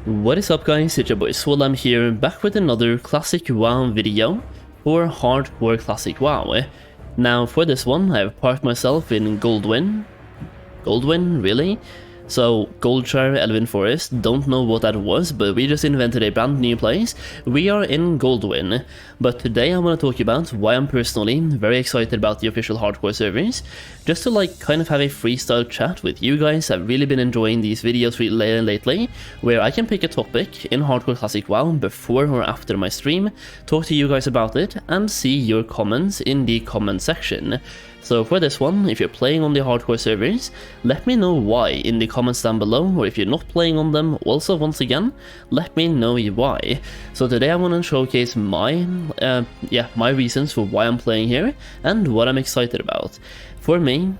What is up guys, it's your boy Swollam here, back with another Classic WoW video for Hardcore Classic WoW. Now for this one, I've parked myself in Goldwyn. Goldwyn, really? So, Goldshire, Elven Forest, don't know what that was, but we just invented a brand new place. We are in Goldwyn, but today I want to talk about why I'm personally very excited about the official hardcore servers. Just to kind of have a freestyle chat with you guys. I've really been enjoying these videos lately, where I can pick a topic in Hardcore Classic WoW before or after my stream, talk to you guys about it, and see your comments in the comment section. So for this one, if you're playing on the hardcore servers, let me know why in the comments down below, or if you're not playing on them, also once again, let me know why. So today I want to showcase my reasons for why I'm playing here, and what I'm excited about. For me,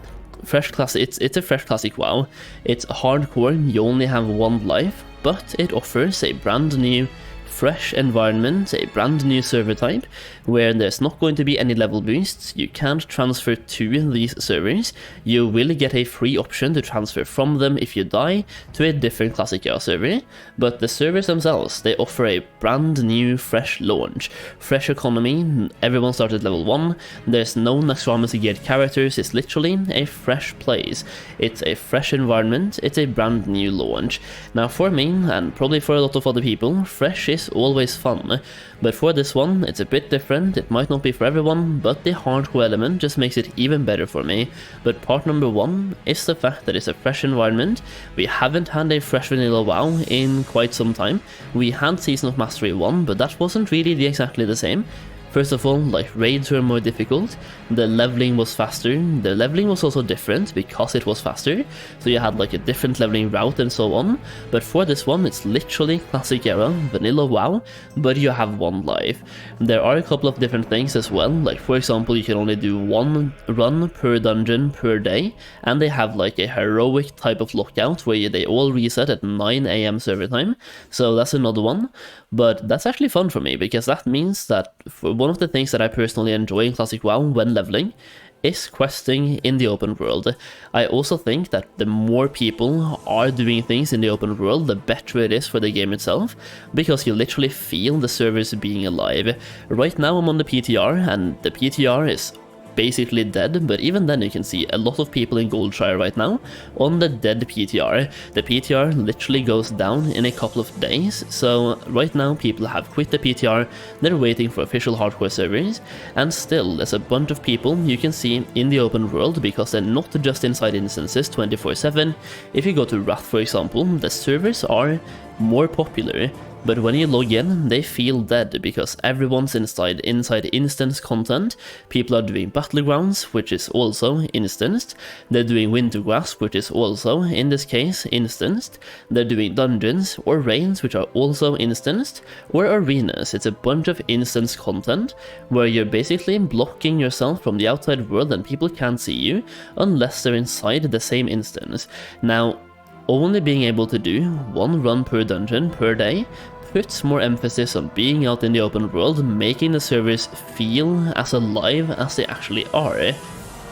fresh classic, it's a fresh classic WoW. It's hardcore, you only have one life, but it offers a brand new fresh environment, a brand new server type, where there's not going to be any level boosts. You can't transfer to these servers. You will get a free option to transfer from them if you die to a different Classic WoW server, but the servers themselves, they offer a brand new fresh launch, fresh economy, everyone starts at level 1, there's no next pharmacy geared characters, it's literally a fresh place, it's a fresh environment, it's a brand new launch. Now for me, and probably for a lot of other people, fresh is always fun, but for this one it's a bit different. It might not be for everyone, but the hardcore element just makes it even better for me. But part number one is the fact that it's a fresh environment. We haven't had a fresh vanilla WoW in quite some time. We had Season of Mastery 1, but that wasn't really exactly the same. First of all, raids were more difficult, the leveling was faster, the leveling was also different because it was faster, so you had a different leveling route and so on, but for this one it's literally classic era, vanilla WoW, but you have one life. There are a couple of different things as well, for example you can only do one run per dungeon per day, and they have a heroic type of lockout where they all reset at 9 AM server time, so that's another one, but that's actually fun for me because that means that one of the things that I personally enjoy in Classic WoW when leveling is questing in the open world. I also think that the more people are doing things in the open world, the better it is for the game itself, because you literally feel the servers being alive. Right now I'm on the PTR, and the PTR is basically dead, but even then you can see a lot of people in Goldshire right now on the dead PTR. The PTR literally goes down in a couple of days, so right now people have quit the PTR, they're waiting for official hardcore servers, and still there's a bunch of people you can see in the open world because they're not just inside instances 24/7. If you go to Wrath for example, the servers are more popular, but when you log in, they feel dead because everyone's inside instance content. People are doing battlegrounds, which is also instanced. They're doing Wintergrasp, which is also, in this case, instanced. They're doing dungeons or raids, which are also instanced, or arenas. It's a bunch of instance content where you're basically blocking yourself from the outside world and people can't see you unless they're inside the same instance. Now, only being able to do one run per dungeon per day puts more emphasis on being out in the open world, making the servers feel as alive as they actually are.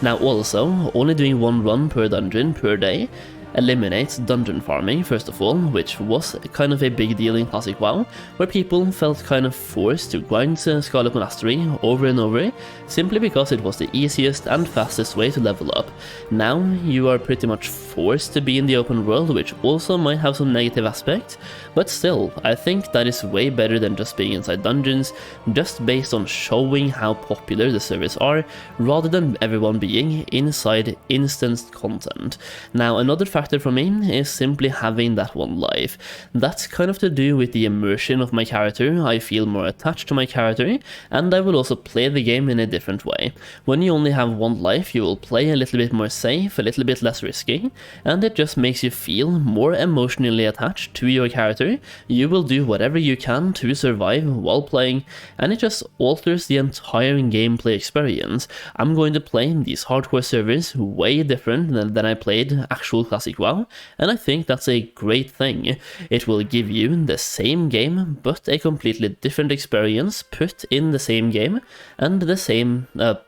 Now also, only doing one run per dungeon per day eliminates dungeon farming, first of all, which was kind of a big deal in Classic WoW, where people felt kind of forced to grind Scarlet Monastery over and over, simply because it was the easiest and fastest way to level up. Now you are pretty much forced to be in the open world, which also might have some negative aspects, but still, I think that is way better than just being inside dungeons, just based on showing how popular the servers are, rather than everyone being inside instanced content. Now another factor for me is simply having that one life. That's kind of to do with the immersion of my character. I feel more attached to my character, and I will also play the game in a different way. When you only have one life, you will play a little bit more safe, a little bit less risky, and it just makes you feel more emotionally attached to your character. You will do whatever you can to survive while playing, and it just alters the entire gameplay experience. I'm going to play these hardcore servers way different than I played actual Classic WoW, and I think that's a great thing. It will give you the same game, but a completely different experience put in the same game, and the same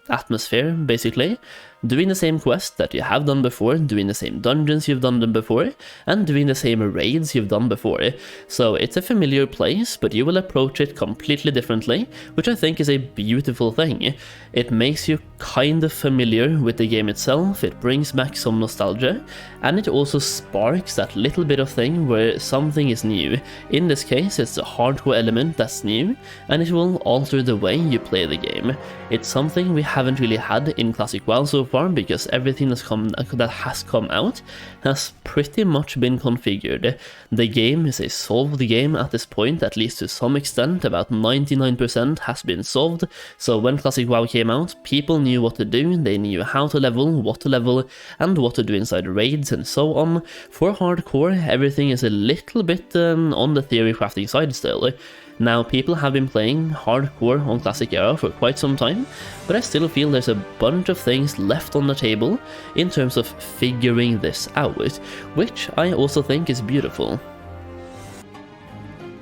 atmosphere, basically. doing the same quest that you have done before, doing the same dungeons you've done them before, and doing the same raids you've done before. So it's a familiar place, but you will approach it completely differently, which I think is a beautiful thing. It makes you kind of familiar with the game itself, it brings back some nostalgia, and it also sparks that little bit of thing where something is new. In this case, it's the hardcore element that's new, and it will alter the way you play the game. It's something we haven't really had in Classic WoW so far, because everything that has come out has pretty much been configured. The game is a solved game at this point, at least to some extent. About 99% has been solved, so when Classic WoW came out, people knew what to do, they knew how to level, what to level, and what to do inside raids and so on. For hardcore, everything is a little bit on the theory crafting side still. Now, people have been playing hardcore on Classic era for quite some time, but I still feel there's a bunch of things left on the table in terms of figuring this out, which I also think is beautiful.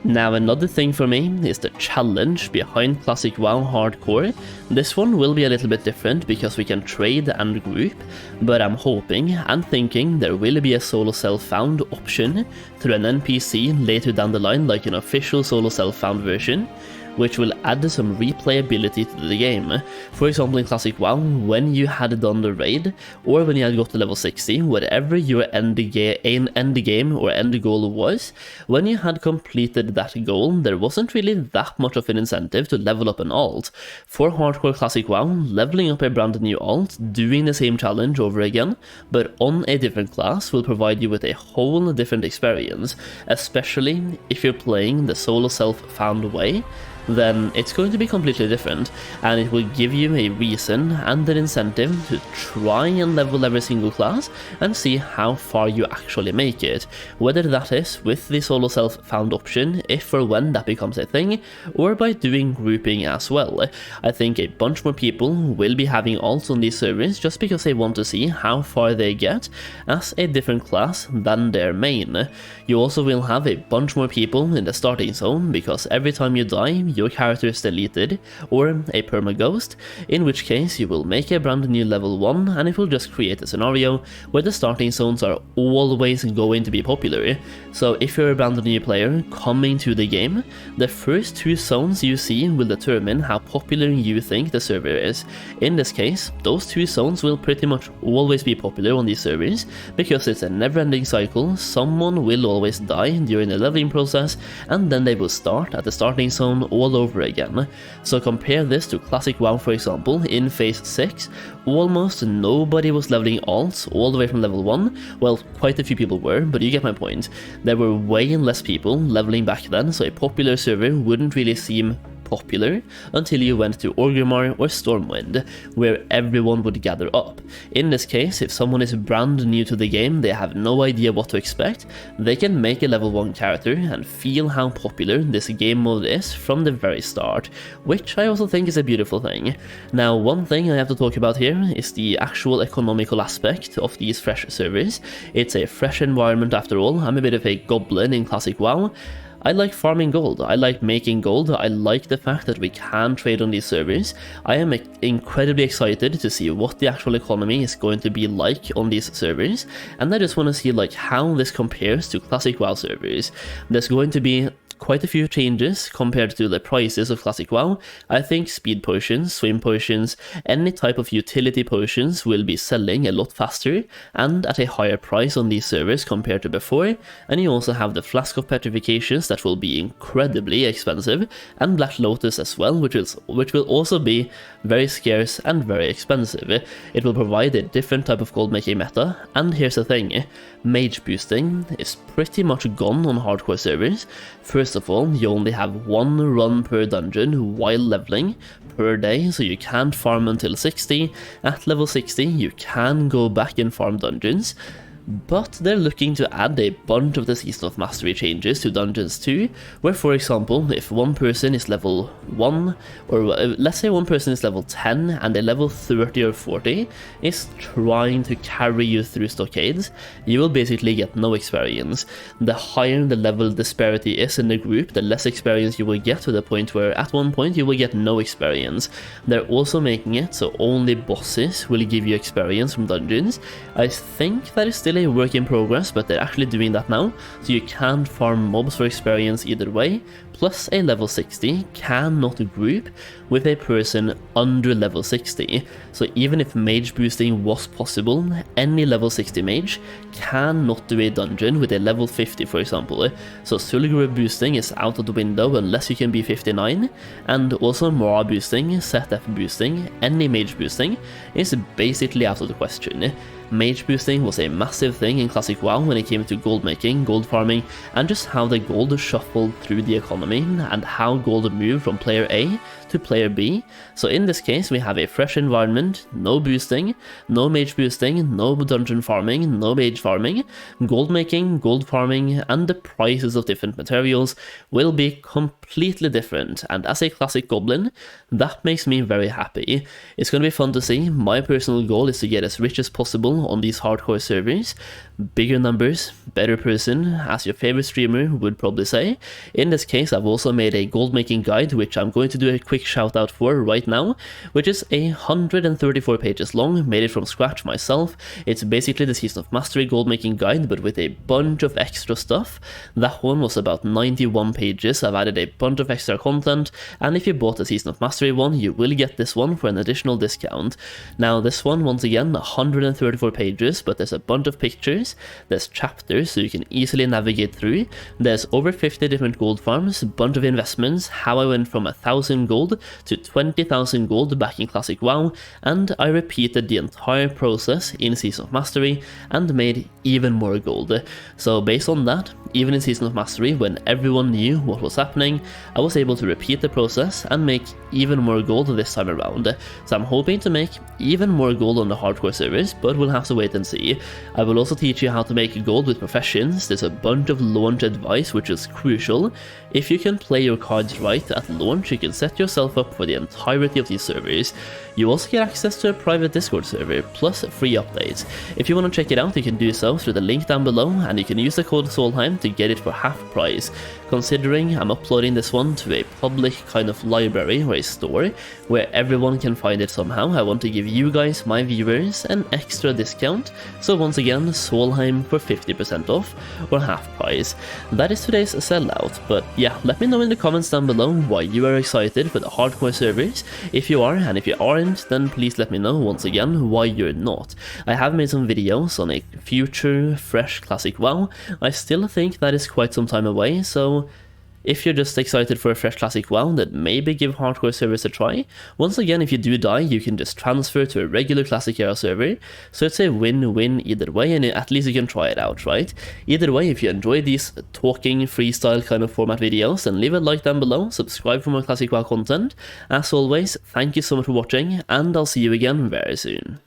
Now, another thing for me is the challenge behind Classic WoW Hardcore. This one will be a little bit different because we can trade and group, but I'm hoping and thinking there will be a solo self-found option through an NPC later down the line, like an official solo self-found version, which will add some replayability to the game. For example, in Classic WoW, when you had done the raid, or when you had got to level 60, whatever your end game or end goal was, when you had completed that goal, there wasn't really that much of an incentive to level up an alt. For hardcore Classic WoW, leveling up a brand new alt, doing the same challenge over again, but on a different class, will provide you with a whole different experience, especially if you're playing the solo self-found way. Then it's going to be completely different, and it will give you a reason and an incentive to try and level every single class and see how far you actually make it, whether that is with the solo self-found option, if or when that becomes a thing, or by doing grouping as well. I think a bunch more people will be having alts on these servers just because they want to see how far they get as a different class than their main. You also will have a bunch more people in the starting zone, because every time you die, your character is deleted, or a perma-ghost, in which case you will make a brand new level 1 and it will just create a scenario where the starting zones are always going to be popular. So if you're a brand new player coming to the game, the first 2 zones you see will determine how popular you think the server is. In this case, those 2 zones will pretty much always be popular on these servers, because it's a never-ending cycle. Someone will always die during the leveling process, and then they will start at the starting zone all over again. So compare this to Classic WoW, for example. In Phase 6, almost nobody was leveling alts all the way from level 1. Well, quite a few people were, but you get my point. There were way less people leveling back then, so a popular server wouldn't really seem popular until you went to Orgrimmar or Stormwind, where everyone would gather up. In this case, if someone is brand new to the game, they have no idea what to expect, they can make a level 1 character and feel how popular this game mode is from the very start, which I also think is a beautiful thing. Now, one thing I have to talk about here is the actual economical aspect of these fresh servers. It's a fresh environment after all. I'm a bit of a goblin in Classic WoW. I like farming gold, I like making gold, I like the fact that we can trade on these servers. I am incredibly excited to see what the actual economy is going to be like on these servers, and I just want to see like how this compares to Classic WoW servers. There's going to be quite a few changes compared to the prices of Classic WoW. I think speed potions, swim potions, any type of utility potions will be selling a lot faster and at a higher price on these servers compared to before, and you also have the Flask of Petrifications that will be incredibly expensive, and Black Lotus as well, which will also be very scarce and very expensive. It will provide a different type of gold making meta, and here's the thing, mage boosting is pretty much gone on hardcore servers. First of all, you only have 1 run per dungeon while leveling per day, so you can't farm until 60. At level 60, you can go back and farm dungeons. but they're looking to add a bunch of the Season of Mastery changes to Dungeons 2, where for example, if one person is level 1, or let's say one person is level 10 and a level 30 or 40 is trying to carry you through stockades, you will basically get no experience. The higher the level disparity is in the group, the less experience you will get, to the point where at one point you will get no experience. They're also making it so only bosses will give you experience from dungeons. I think that is still a work in progress, but they're actually doing that now, so you can farm mobs for experience either way. Plus a level 60 cannot group with a person under level 60, so even if mage boosting was possible, any level 60 mage cannot do a dungeon with a level 50 for example, so soul group boosting is out of the window unless you can be 59, and also Mora boosting, ZF boosting, any mage boosting is basically out of the question. Mage boosting was a massive thing in Classic WoW when it came to gold making, gold farming, and just how the gold shuffled through the economy and how gold moved from player A to player B. So in this case we have a fresh environment, no boosting, no mage boosting, no dungeon farming, no mage farming, gold making, gold farming, and the prices of different materials will be completely different, and as a classic goblin, that makes me very happy. It's going to be fun to see. My personal goal is to get as rich as possible on these hardcore servers. Bigger numbers, better person, as your favorite streamer would probably say. In this case, I've also made a gold making guide, which I'm going to do a quick shout out for right now, which is 134 pages long, made it from scratch myself. It's basically the Season of Mastery gold making guide, but with a bunch of extra stuff. That one was about 91 pages. I've added a bunch of extra content, and if you bought the Season of Mastery one, you will get this one for an additional discount. Now this one, once again, 134 pages, but there's a bunch of pictures, there's chapters so you can easily navigate through, there's over 50 different gold farms, a bunch of investments, how I went from 1,000 gold to 20,000 gold back in Classic WoW, and I repeated the entire process in Season of Mastery and made even more gold. So based on that, even in Season of Mastery, when everyone knew what was happening, I was able to repeat the process and make even more gold this time around. So I'm hoping to make even more gold on the hardcore servers, but we'll have to wait and see. I will also teach you how to make gold with professions. There's a bunch of launch advice which is crucial. If you can play your cards right at launch, you can set yourself up for the entirety of these servers. You also get access to a private Discord server, plus free updates. If you want to check it out, you can do so through the link down below, and you can use the code Solheim to get it for half price. Considering I'm uploading this one to a public kind of library or a store where everyone can find it somehow, I want to give you guys, my viewers, an extra discount. So once again, Solheim for 50% off or half price. That is today's sellout, but yeah, let me know in the comments down below why you are excited for the hardcore servers. If you are, and if you aren't, then please let me know once again why you're not. I have made some videos on a future fresh Classic WoW. I still think that is quite some time away, so if you're just excited for a fresh Classic WoW, then maybe give hardcore servers a try. Once again, if you do die, you can just transfer to a regular Classic era server, so it's a win-win either way, and at least you can try it out, right? Either way, if you enjoy these talking freestyle kind of format videos, then leave a like down below, subscribe for more Classic WoW content. As always, thank you so much for watching, and I'll see you again very soon.